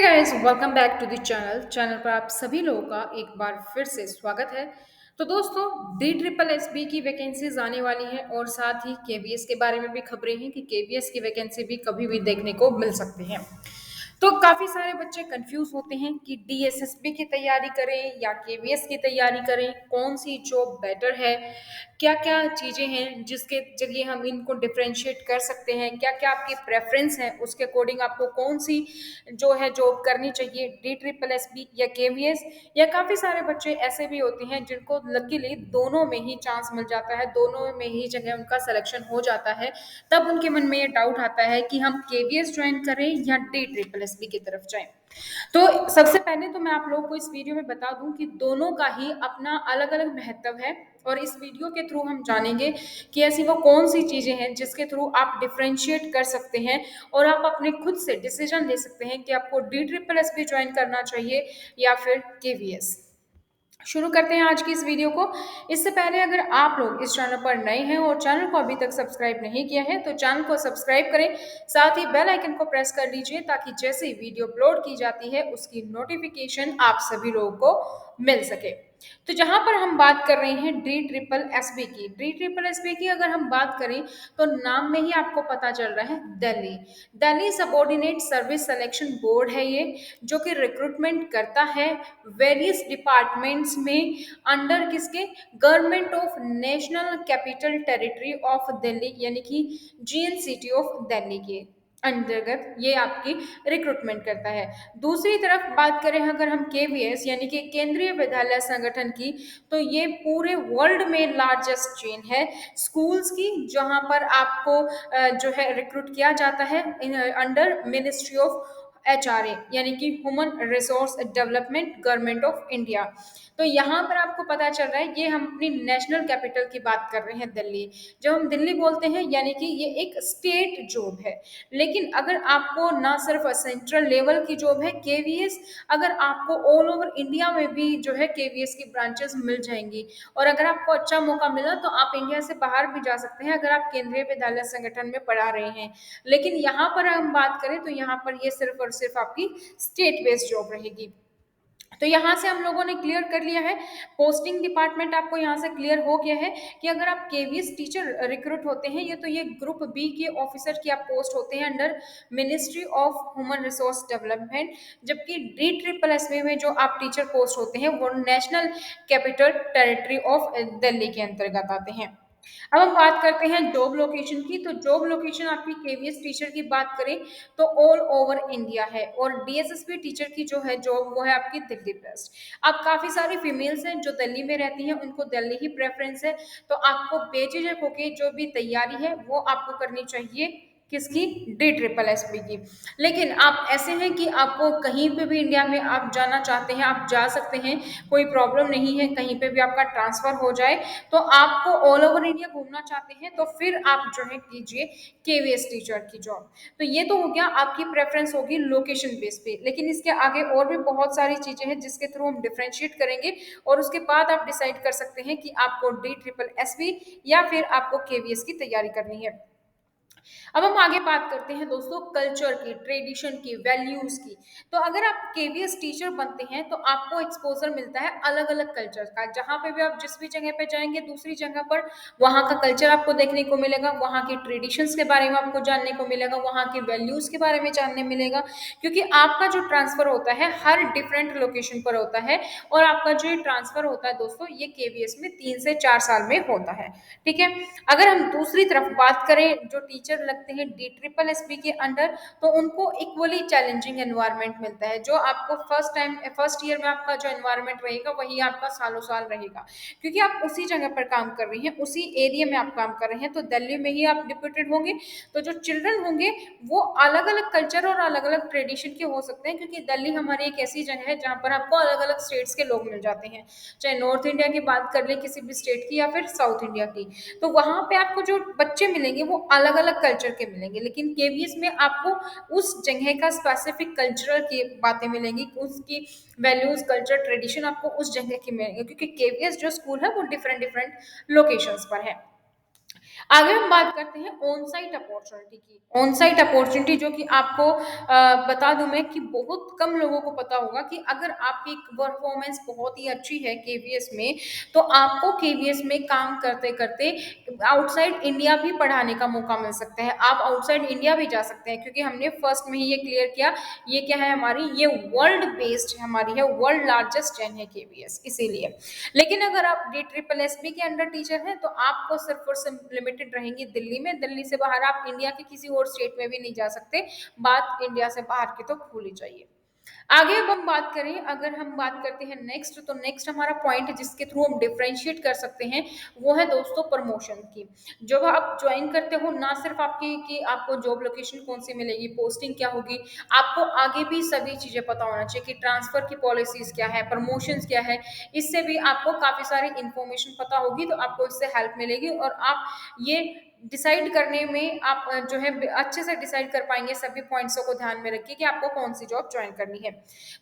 Guys, welcome back to the channel पर आप सभी लोगों का एक बार फिर से स्वागत है। तो दोस्तों, डी ट्रिपल एस बी की वैकेंसीज आने वाली हैं और साथ ही केवीएस के बारे में भी खबरें हैं कि केवीएस की वैकेंसी भी कभी भी देखने को मिल सकती है। तो काफी सारे बच्चे कंफ्यूज होते हैं कि डीएसएसबी की तैयारी करें या केवीएस की तैयारी करें, कौन सी जॉब बेटर है, क्या क्या चीजें हैं जिसके जरिए हम इनको डिफरेंशिएट कर सकते हैं, क्या क्या आपकी प्रेफरेंस है, उसके अकॉर्डिंग आपको कौन सी जो है जॉब करनी चाहिए, डी ट्रिपल एस बी या केवीएस। या काफी सारे बच्चे ऐसे भी होते हैं जिनको लकीली दोनों में ही चांस मिल जाता है, दोनों में ही जगह उनका सिलेक्शन हो जाता है। तब उनके मन में ये डाउट आता है कि हम केवीएस ज्वाइन करें या डी ट्रिपल एस बी की तरफ जाएं। तो सबसे पहले तो मैं आप लोगों को इस वीडियो में बता दूं कि दोनों का ही अपना अलग अलग महत्व है। और इस वीडियो के थ्रू हम जानेंगे कि ऐसी वो कौन सी चीजें हैं जिसके थ्रू आप डिफरेंशिएट कर सकते हैं और आप अपने खुद से डिसीजन ले सकते हैं कि आपको D triple S B join करना चाहिए या फिर केवीएस। शुरू करते हैं आज की इस वीडियो को। इससे पहले अगर आप लोग इस चैनल पर नए हैं और चैनल को अभी तक सब्सक्राइब नहीं किया है तो चैनल को सब्सक्राइब करें, साथ ही बेल आइकन को प्रेस कर लीजिए ताकि जैसे ही वीडियो अपलोड की जाती है उसकी नोटिफिकेशन आप सभी लोगों को मिल सके। तो जहां पर हम बात कर रहे हैं डी ट्रिपल एस बी की, डी ट्रिपल एस बी की अगर हम बात करें तो नाम में ही आपको पता चल रहा है Delhi. Delhi subordinate service selection board है ये, जो कि रिक्रूटमेंट करता है वेरियस डिपार्टमेंट्स में अंडर किसके, government of national capital territory of Delhi यानी कि जीएनसीटी ऑफ दिल्ली के अंतर्गत ये आपकी रिक्रूटमेंट करता है। दूसरी तरफ बात करें अगर हम केवीएस यानी कि केंद्रीय विद्यालय संगठन की, तो ये पूरे वर्ल्ड में लार्जेस्ट चेन है स्कूल्स की, जहां पर आपको जो है रिक्रूट किया जाता है अंडर मिनिस्ट्री ऑफ एचआरए यानी कि human resource development government of India. तो यहाँ पर आपको पता चल रहा है ये हम अपनी नेशनल कैपिटल की बात कर रहे हैं दिल्ली। जब हम दिल्ली बोलते हैं यानी कि ये एक स्टेट जॉब है। लेकिन अगर आपको ना सिर्फ सेंट्रल लेवल की जॉब है केवीएस, अगर आपको ऑल ओवर इंडिया में भी जो है केवीएस की ब्रांचेस मिल जाएंगी। और अगर आपको अच्छा मौका मिला तो आप इंडिया से बाहर भी जा सकते हैं अगर आप केंद्रीय विद्यालय संगठन में पढ़ा रहे हैं। लेकिन यहाँ पर हम बात करें तो यहाँ पर ये सिर्फ और सिर्फ आपकी स्टेट बेस्ड जॉब रहेगी। तो यहाँ से हम लोगों ने क्लियर कर लिया है, पोस्टिंग डिपार्टमेंट आपको यहाँ से क्लियर हो गया है कि अगर आप केवीएस टीचर रिक्रूट होते हैं ये तो ये ग्रुप बी के ऑफिसर की आप पोस्ट होते हैं under ministry of human resource development. जबकि डी ट्रिपल एस में जो आप टीचर पोस्ट होते हैं वो national capital territory of Delhi के अंतर्गत आते हैं। अब हम बात करते हैं जॉब लोकेशन की। तो जॉब लोकेशन आपकी केवीएस टीचर की बात करें तो ऑल ओवर इंडिया है और डीएसएसबी टीचर की जो है जॉब वो है आपकी दिल्ली बेस्ड। अब काफी सारी फीमेल्स हैं जो दिल्ली में रहती हैं, उनको दिल्ली ही प्रेफरेंस है। तो आपको बेझिझक होके जो भी तैयारी है वो आपको करनी चाहिए किसकी, डी ट्रिपल एस बी की। लेकिन आप ऐसे हैं कि आपको कहीं पे भी इंडिया में आप जाना चाहते हैं आप जा सकते हैं, कोई प्रॉब्लम नहीं है, कहीं पे भी आपका ट्रांसफर हो जाए। तो आपको ऑल ओवर इंडिया घूमना चाहते हैं तो फिर आप जो है कीजिए केवीएस टीचर की जॉब। तो ये तो हो गया आपकी प्रेफरेंस होगी लोकेशन बेस पे। लेकिन इसके आगे और भी बहुत सारी चीजें हैं जिसके थ्रू हम डिफ्रेंशिएट करेंगे और उसके बाद आप डिसाइड कर सकते हैं कि आपको डी ट्रिपल एस बी या फिर आपको केवीएस की तैयारी करनी है। अब हम आगे बात करते हैं दोस्तों कल्चर की, ट्रेडिशन की, वैल्यूज की। तो अगर आप केवीएस टीचर बनते हैं तो आपको एक्सपोजर मिलता है अलग अलग कल्चर का। जहां पे भी आप जिस भी जगह पे जाएंगे दूसरी जगह पर वहां का कल्चर आपको देखने को मिलेगा, वहां के ट्रेडिशंस के बारे में आपको जानने को मिलेगा, वहां के वैल्यूज के बारे में जानने मिलेगा। क्योंकि आपका जो ट्रांसफर होता है हर डिफरेंट लोकेशन पर होता है और आपका जो ये ट्रांसफर होता है दोस्तों ये केवीएस में 3 से 4 साल में होता है। ठीक है। अगर हम दूसरी तरफ बात करें जो टीचर लगते हैं डी ट्रिपल एस बी के अंडर, तो उनको इक्वली चैलेंजिंग एनवायरनमेंट मिलता है। जो आपको फर्स्ट ईयर में आपका जो एनवायरनमेंट रहेगा वही आपका सालों साल रहेगा। क्योंकि आप उसी जगह पर काम कर रही हैं, उसी एरिया में आप काम कर रहे हैं, तो दिल्ली में ही आप डिप्यूटेड होंगे। तो जो चिल्ड्रन होंगे वो अलग अलग कल्चर और अलग अलग ट्रेडिशन के हो सकते हैं, क्योंकि दिल्ली हमारी एक ऐसी जगह है जहाँ पर आपको अलग अलग स्टेट्स के लोग मिल जाते हैं। चाहे नॉर्थ इंडिया की बात कर ले किसी भी स्टेट की या फिर साउथ इंडिया की, तो वहां पे आपको जो बच्चे मिलेंगे वो अलग अलग कल्चर के मिलेंगे। लेकिन केवीएस में आपको उस जगह का स्पेसिफिक कल्चरल की बातें मिलेंगी, उसकी वैल्यूज, कल्चर, ट्रेडिशन आपको उस जगह की मिलेंगे, क्योंकि केवीएस जो स्कूल है वो डिफरेंट डिफरेंट लोकेशंस पर है। आगे हम बात करते हैं ऑन साइट अपॉर्चुनिटी की। ऑन साइट अपॉर्चुनिटी जो कि आपको बता दूं मैं कि बहुत कम लोगों को पता होगा कि अगर आपकी परफॉर्मेंस बहुत ही अच्छी है केवीएस में, तो आपको केवीएस में काम करते करते आउटसाइड इंडिया भी पढ़ाने का मौका मिल सकता है। आप आउटसाइड इंडिया भी जा सकते हैं, क्योंकि हमने फर्स्ट में ही ये क्लियर किया, ये क्या है हमारी, ये वर्ल्ड बेस्ड हमारी है, वर्ल्ड लार्जेस्ट चेन है केवीएस, इसीलिए। लेकिन अगर आप डी ट्रिपल एस बी के अंडर टीचर हैं, तो आपको सिर्फ और सिर्फ लिमिटेड रहेंगी दिल्ली में। दिल्ली से बाहर आप इंडिया के किसी और स्टेट में भी नहीं जा सकते। बात इंडिया से बाहर की तो भूल ही जाइए। आगे अब हम बात करें, अगर हम बात करते हैं नेक्स्ट, तो नेक्स्ट हमारा पॉइंट जिसके थ्रू हम डिफरेंशिएट कर सकते हैं, वो है दोस्तों प्रमोशन की। जब आप ज्वाइन करते हो, ना सिर्फ आपकी कि आपको जॉब लोकेशन कौन सी मिलेगी, पोस्टिंग क्या होगी, आपको आगे भी सभी चीजें पता होना चाहिए कि ट्रांसफर की पॉलिसीज क्या है, प्रमोशंस क्या है। इससे भी आपको काफी सारी इंफॉर्मेशन पता होगी, तो आपको इससे हेल्प मिलेगी और आप ये डिसाइड करने में आप जो है अच्छे से डिसाइड कर पाएंगे सभी पॉइंट्सों को ध्यान में रखिए कि आपको कौन सी जॉब ज्वाइन करनी है।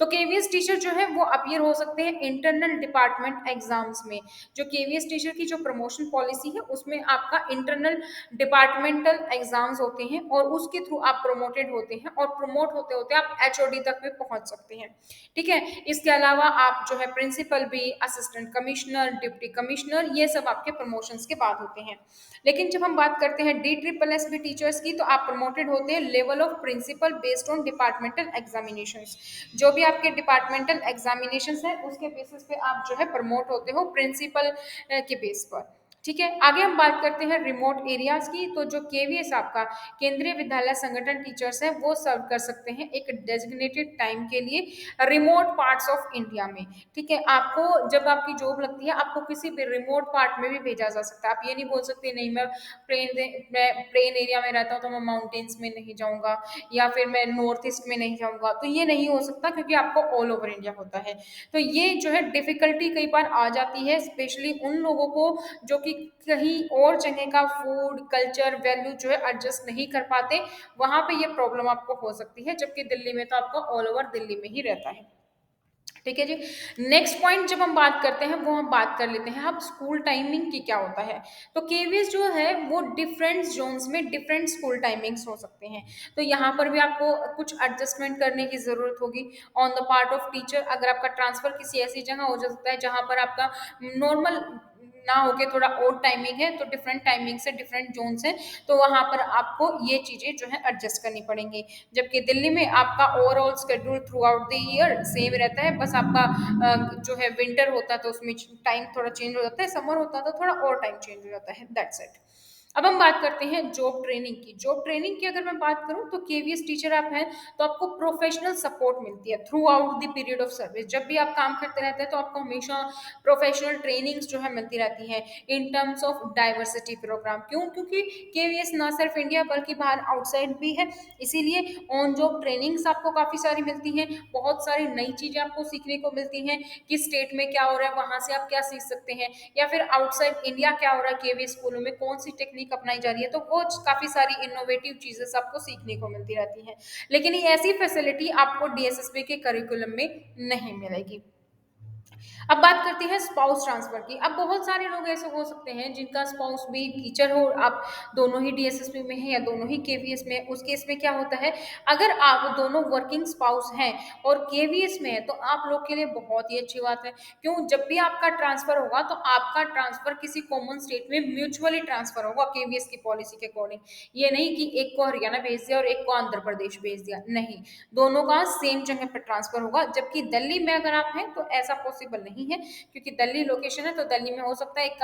तो केवीएस टीचर जो है वो अपीयर हो सकते हैं इंटरनल डिपार्टमेंट एग्जाम्स में। जो केवीएस टीचर की जो प्रमोशन पॉलिसी है, उसमें आपका इंटरनल डिपार्टमेंटल एग्जाम्स होते हैं और उसके थ्रू आप प्रमोटेड होते हैं, और प्रमोट होते होते आप एचओडी तक भी पहुंच सकते हैं। ठीक है। इसके अलावा आप जो है प्रिंसिपल भी, असिस्टेंट कमिश्नर, डिप्टी कमिश्नर, ये सब आपके प्रमोशंस के बाद होते हैं। लेकिन जब हम बात करते हैं D triple S B teachers की, तो आप प्रमोटेड होते हैं level of principal based on departmental examinations. जो भी आपके डिपार्टमेंटल एग्जामिनेशंस है, उसके बेसिस पे आप जो है प्रमोट होते हो प्रिंसिपल के बेस पर। ठीक है। आगे हम बात करते हैं रिमोट एरियाज की। तो जो केवीएस आपका केंद्रीय विद्यालय संगठन टीचर्स है, वो सर्व कर सकते हैं एक डेजिग्नेटेड टाइम के लिए रिमोट पार्ट्स ऑफ इंडिया में। ठीक है। आपको जब आपकी जॉब लगती है, आपको किसी भी रिमोट पार्ट में भी भेजा जा सकता है। आप ये नहीं बोल सकते नहीं मैं प्लेन एरिया में रहता हूँ तो मैं माउंटेन्स में नहीं जाऊंगा, या फिर मैं नॉर्थ ईस्ट में नहीं जाऊंगा, तो ये नहीं हो सकता, क्योंकि आपको ऑल ओवर इंडिया होता है। तो ये जो है डिफिकल्टी कई बार आ जाती है, स्पेशली उन लोगों को जो कि कहीं और जगह का फूड कल्चर वैल्यू जो है एडजस्ट नहीं कर पाते। वहां पे ये प्रॉब्लम आपको हो सकती है, जबकि दिल्ली में तो आपका ऑल ओवर दिल्ली में ही रहता है। ठीक है जी। नेक्स्ट पॉइंट जब हम बात करते हैं, वो हम बात कर लेते हैं अब स्कूल टाइमिंग की क्या होता है। तो केवीएस जो है वो डिफरेंट जोन्स में डिफरेंट स्कूल टाइमिंग्स हो सकते हैं। तो यहाँ पर भी आपको कुछ एडजस्टमेंट करने की जरूरत होगी on the part of teacher. अगर आपका ट्रांसफर किसी ऐसी जगह हो सकता है जहाँ पर आपका नॉर्मल ना होके थोड़ा और टाइमिंग है, तो डिफरेंट टाइमिंग से डिफरेंट जोन है, तो वहां पर आपको ये चीजें जो है एडजस्ट करनी पड़ेंगी। जबकि दिल्ली में आपका overall schedule through out the year same रहता है, बस आपका जो है विंटर होता है तो उसमें टाइम थोड़ा चेंज हो जाता है, समर होता है तो थोड़ा और टाइम चेंज हो जाता है, दैट्स इट। अब हम बात करते हैं जॉब ट्रेनिंग की। जॉब ट्रेनिंग की अगर मैं बात करूं, तो केवीएस टीचर आप हैं, तो आपको प्रोफेशनल सपोर्ट मिलती है through out the period of service. जब भी आप काम करते रहते हैं, तो आपको हमेशा प्रोफेशनल ट्रेनिंग्स जो है मिलती रहती है in terms of diversity programme. क्यों? क्योंकि केवीएस ना सिर्फ इंडिया बल्कि बाहर आउटसाइड भी है, इसीलिए ऑन जॉब ट्रेनिंग्स आपको काफी सारी मिलती हैं। बहुत सारी नई चीजें आपको सीखने को मिलती हैं कि स्टेट में क्या हो रहा है, वहां से आप क्या सीख सकते हैं, या फिर आउटसाइड इंडिया क्या हो रहा है, केवीएस स्कूलों में कौन सी टेक्निक अपनाई जा रही है। तो वो काफी सारी इनोवेटिव चीजें आपको सीखने को मिलती रहती हैं। लेकिन ये ऐसी फैसिलिटी आपको डीएसएसबी के करिकुलम में नहीं मिलेगी। अब बात करते हैं स्पाउस ट्रांसफर की। अब बहुत सारे लोग ऐसे हो सकते हैं जिनका स्पाउस भी टीचर हो, आप दोनों ही डीएसएसपी में है या दोनों ही केवीएस में है। उस केस में क्या होता है, अगर आप दोनों वर्किंग स्पाउस हैं और केवीएस में है, तो आप लोग के लिए बहुत ही अच्छी बात है। क्यों? जब भी आपका ट्रांसफर होगा, तो आपका ट्रांसफर किसी कॉमन स्टेट में म्यूचुअली ट्रांसफर होगा केवीएस की पॉलिसी के अकॉर्डिंग। ये नहीं कि एक को हरियाणा भेज दिया और एक को आंध्र प्रदेश भेज दिया, नहीं, दोनों का सेम जगह पर ट्रांसफर होगा। जबकि दिल्ली में अगर आप हैं, तो ऐसा पॉसिबल नहीं है, क्योंकि दिल्ली लोकेशन है, तो दिल्ली में हो सकता है एक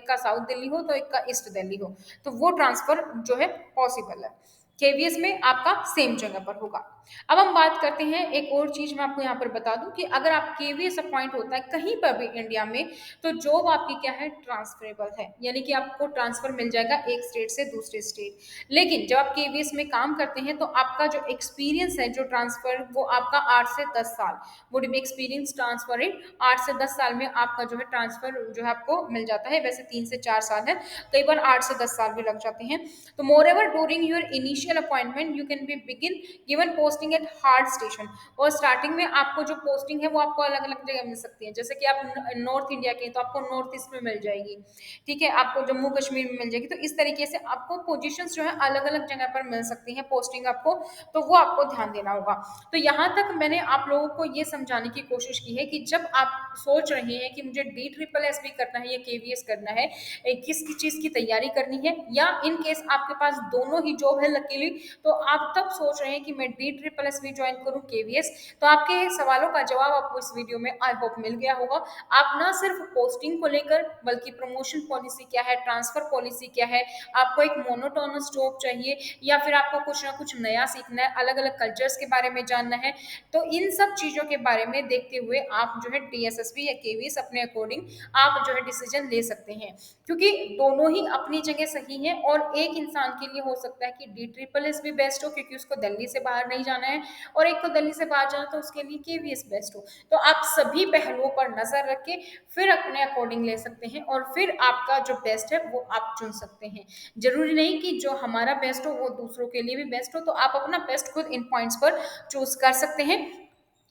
का साउथ दिल्ली हो, तो एक का ईस्ट दिल्ली हो, तो वो ट्रांसफर जो है पॉसिबल है। केवीएस में आपका सेम जगह पर होगा। अब हम बात करते हैं एक और चीज, मैं आपको यहाँ पर बता दूं कि अगर आप केवीएस अपॉइंट होता है कहीं पर भी इंडिया में, तो जॉब आपकी क्या है, ट्रांसफरेबल है, यानी कि आपको ट्रांसफर मिल जाएगा एक स्टेट से दूसरे स्टेट। लेकिन जब आप केवीएस में काम करते हैं, तो आपका जो एक्सपीरियंस है, जो ट्रांसफर, वो आपका 8 से 10 साल वुड बी एक्सपीरियंस ट्रांसफर इन 8 से 10 साल में आपका जो है ट्रांसफर जो है आपको मिल जाता है। वैसे 3 से 4 साल है, कई बार 8 से 10 साल भी लग जाते हैं। तो moreover during your initial appointment you can be begin given post posting at hard station. और स्टार्टिंग में आपको जो पोस्टिंग है वो आपको अलग अलग जगह मिल सकती है, जैसे कि आप नॉर्थ इंडिया के हैं, तो आपको नॉर्थ ईस्ट में मिल जाएगी, ठीक है, आपको जम्मू कश्मीर में मिल जाएगी। तो इस तरीके से आपको पोजीशंस जो है अलग अलग जगह पर मिल सकती हैं पोस्टिंग आपको, तो वो आपको ध्यान देना होगा। तो यहाँ तक मैंने आप लोगों को ये समझाने की कोशिश की है कि जब आप सोच रहे हैं कि मुझे DSSS करना है या KVS करना है, किस चीज की तैयारी करनी है, या इन केस आपके पास दोनों ही जॉब है लकीली, तो आप तब सोच रहे हैं कि मैं DSSS ज्वाइन करूं KVS, तो आपके सवालों का जवाब आपको इस वीडियो में आई होप मिल गया होगा। आप ना सिर्फ पोस्टिंग को लेकर, बल्कि प्रमोशन पॉलिसी क्या है, ट्रांसफर पॉलिसी क्या है, आपको एक मोनोटोनस जॉब चाहिए, या फिर आपको कुछ ना कुछ नया सीखना है, अलग अलग कल्चर्स के बारे में जानना है, तो इन सब चीजों के बारे में देखते हुए आप जो है DSSP या KVS अपने अकॉर्डिंग आप जो है डिसीजन ले सकते हैं, क्योंकि दोनों ही अपनी जगह सही है। और एक इंसान के लिए हो सकता है कि DSSS भी बेस्ट हो, क्योंकि उसको दिल्ली से बाहर नहीं जाना है, और एक को दिल्ली से बाहर जाना, तो उसके लिए KVS बेस्ट हो। तो आप सभी पहलुओं पर नजर रख के फिर अपने अकॉर्डिंग ले सकते हैं, और फिर आपका जो बेस्ट है वो आप चुन सकते हैं। जरूरी नहीं कि जो हमारा बेस्ट हो वो दूसरों के लिए भी बेस्ट हो, तो आप अपना बेस्ट खुद इन पॉइंट्स पर चूज कर सकते हैं।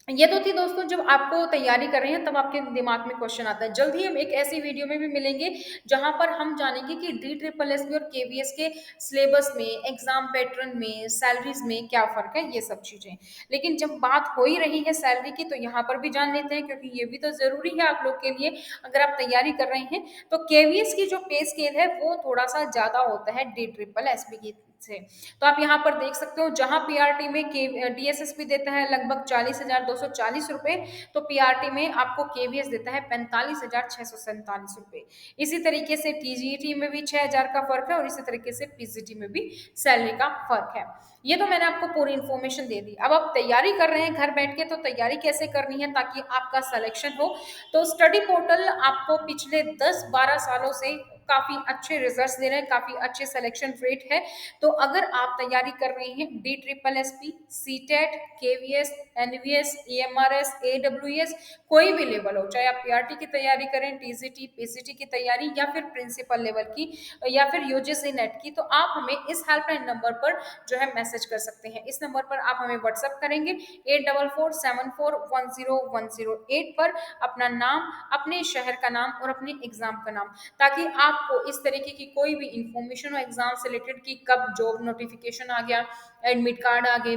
ये तो थी दोस्तों, जब आपको तैयारी कर रहे हैं तब आपके दिमाग में क्वेश्चन आता है। जल्द ही हम एक ऐसी वीडियो में भी मिलेंगे जहां पर हम जानेंगे कि DSSS और KVS के सिलेबस में, एग्जाम पैटर्न में, सैलरीज में क्या फर्क है, ये सब चीजें। लेकिन जब बात हो ही रही है सैलरी की, तो यहाँ पर भी जान लेते हैं, क्योंकि ये भी तो जरूरी है आप लोग के लिए अगर आप तैयारी कर रहे हैं। तो KVS की जो पे स्केल है वो थोड़ा सा ज्यादा होता है DSSS की से। तो आप यहाँ पर देख सकते हो, जहां PRT में DSSP देता है लगभग 40,240 रुपए, तो PRT में आपको KVS देता है 45,647 रुपए। इसी तरीके से TGT में भी 6,000 का फर्क है, और इसी तरीके से PGT में भी सैलरी का फर्क है। ये तो मैंने आपको पूरी इन्फॉर्मेशन दे दी। अब आप तैयारी कर रहे हैं घर बैठ के, तो तैयारी कैसे करनी है ताकि आपका सिलेक्शन हो। तो स्टडी पोर्टल आपको पिछले 10-12 सालों से काफी अच्छे रिजल्ट्स दे रहे हैं, काफी अच्छे सिलेक्शन रेट है। तो अगर आप तैयारी कर रहे हैं DSSP, CTET, KVS, NVS, EMRS, AWS, कोई भी लेवल हो, चाहे आप PRT की तैयारी करें, TCT, PCT की तैयारी, या फिर प्रिंसिपल लेवल की, या फिर UGC नेट की, तो आप हमें इस हेल्पलाइन नंबर पर जो है मैसेज कर सकते हैं। इस नंबर पर आप हमें व्हाट्सएप करेंगे 8447410108 पर अपना नाम, अपने शहर का नाम और अपने एग्जाम का नाम, ताकि आपको इस तरीके की कोई भी इंफॉर्मेशन हो एग्जाम से रिलेटेड कि कब जॉब नोटिफिकेशन आ गया, एडमिट कार्ड आ गए,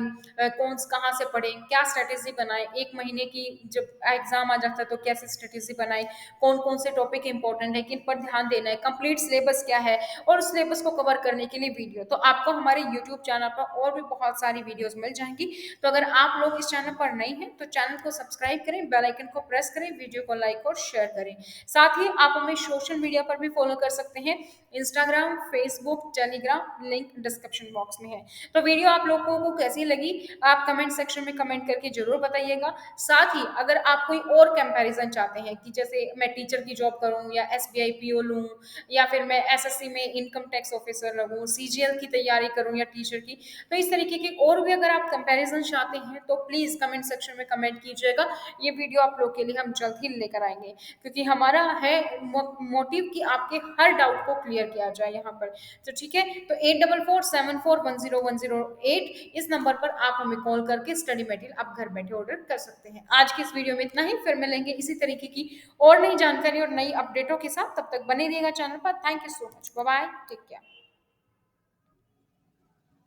कौन कहाँ से पढ़े, क्या स्ट्रेटेजी बनाए, एक महीने की जब एग्जाम आ जाता है तो कैसे स्ट्रेटेजी बनाए, कौन कौन से टॉपिक इंपॉर्टेंट है, किन पर ध्यान देना है, कंप्लीट सिलेबस क्या है, और सिलेबस को कवर करने के लिए वीडियो। तो आपको हमारे यूट्यूब चैनल पर और भी बहुत सारी वीडियोस मिल जाएंगी। तो अगर आप लोग इस चैनल पर नए हैं तो चैनल को सब्सक्राइब करें, बेल आइकन को प्रेस करें, वीडियो को लाइक और शेयर करें। साथ ही आप हमें सोशल मीडिया पर भी फॉलो कर सकते हैं, Instagram, Facebook, Telegram, link description box में है। तो वीडियो आप लोगों को कैसी लगी, आप कमेंट सेक्शन में कमेंट करके जरूर बताइएगा। साथ ही अगर आप कोई और कंपैरिजन चाहते हैं कि जैसे मैं टीचर की जॉब करूं, या SBI PO लूं, या फिर मैं SSC में इनकम टैक्स ऑफिसर लगूं, CGL की तैयारी करूं या टीचर की, तो इस तरीके की और भी अगर आप कंपैरिजन चाहते हैं तो प्लीज कमेंट सेक्शन में कमेंट कीजिएगा। ये वीडियो आप लोग के लिए हम जल्द ही लेकर आएंगे, क्योंकि हमारा है मोटिव कि आपके हर डाउट को क्लियर किया जाए यहाँ पर। तो ठीक है, तो 8447410108 इस नंबर पर आप हमें कॉल करके स्टडी मटेरियल आप घर बैठे ऑर्डर कर सकते हैं। आज की इस वीडियो में इतना ही, फिर मिलेंगे इसी तरीके की और नई जानकारी और नई अपडेटों के साथ। तब तक बने रहिएगा चैनल पर। Thank you so much, bye bye, take care.